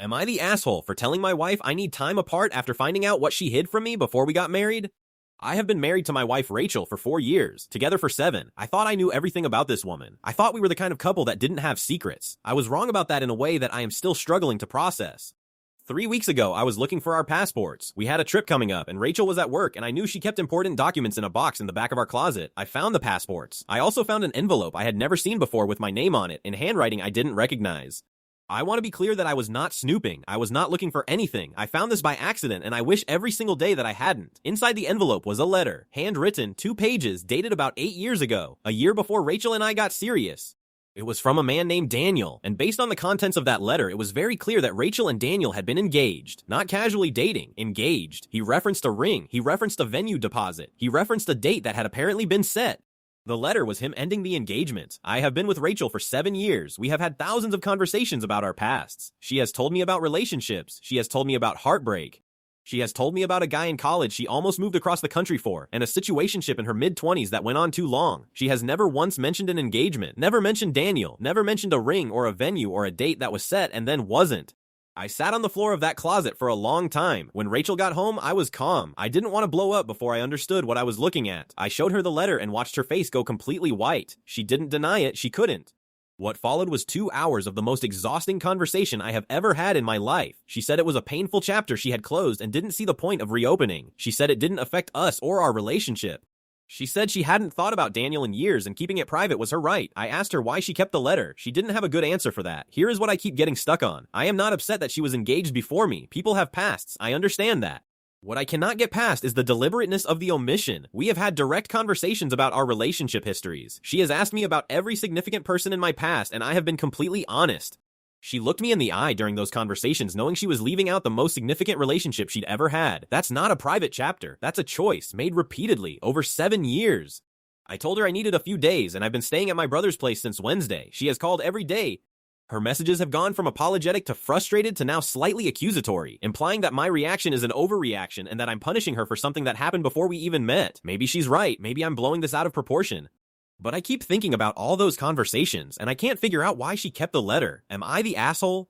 Am I the asshole for telling my wife I need time apart after finding out what she hid from me before we got married? I have been married to my wife Rachel for 4 years, together for 7. I thought I knew everything about this woman. I thought we were the kind of couple that didn't have secrets. I was wrong about that in a way that I am still struggling to process. 3 weeks ago, I was looking for our passports. We had a trip coming up, and Rachel was at work, and I knew she kept important documents in a box in the back of our closet. I found the passports. I also found an envelope I had never seen before with my name on it, in handwriting I didn't recognize. I want to be clear that I was not snooping. I was not looking for anything. I found this by accident, and I wish every single day that I hadn't. Inside the envelope was a letter, handwritten, 2 pages, dated about 8 years ago, a year before Rachel and I got serious. It was from a man named Daniel, and based on the contents of that letter, it was very clear that Rachel and Daniel had been engaged. Not casually dating, engaged. He referenced a ring. He referenced a venue deposit. He referenced a date that had apparently been set. The letter was him ending the engagement. I have been with Rachel for 7 years. We have had thousands of conversations about our pasts. She has told me about relationships. She has told me about heartbreak. She has told me about a guy in college she almost moved across the country for, and a situationship in her mid-20s that went on too long. She has never once mentioned an engagement, never mentioned Daniel, never mentioned a ring or a venue or a date that was set and then wasn't. I sat on the floor of that closet for a long time. When Rachel got home, I was calm. I didn't want to blow up before I understood what I was looking at. I showed her the letter and watched her face go completely white. She didn't deny it. She couldn't. What followed was 2 hours of the most exhausting conversation I have ever had in my life. She said it was a painful chapter she had closed and didn't see the point of reopening. She said it didn't affect us or our relationship. She said she hadn't thought about Daniel in years and keeping it private was her right. I asked her why she kept the letter. She didn't have a good answer for that. Here is what I keep getting stuck on. I am not upset that she was engaged before me. People have pasts. I understand that. What I cannot get past is the deliberateness of the omission. We have had direct conversations about our relationship histories. She has asked me about every significant person in my past, and I have been completely honest. She looked me in the eye during those conversations, knowing she was leaving out the most significant relationship she'd ever had. That's not a private chapter. That's a choice, made repeatedly, over 7 years. I told her I needed a few days, and I've been staying at my brother's place since Wednesday. She has called every day. Her messages have gone from apologetic to frustrated to now slightly accusatory, implying that my reaction is an overreaction and that I'm punishing her for something that happened before we even met. Maybe she's right. Maybe I'm blowing this out of proportion. But I keep thinking about all those conversations, and I can't figure out why she kept the letter. Am I the asshole?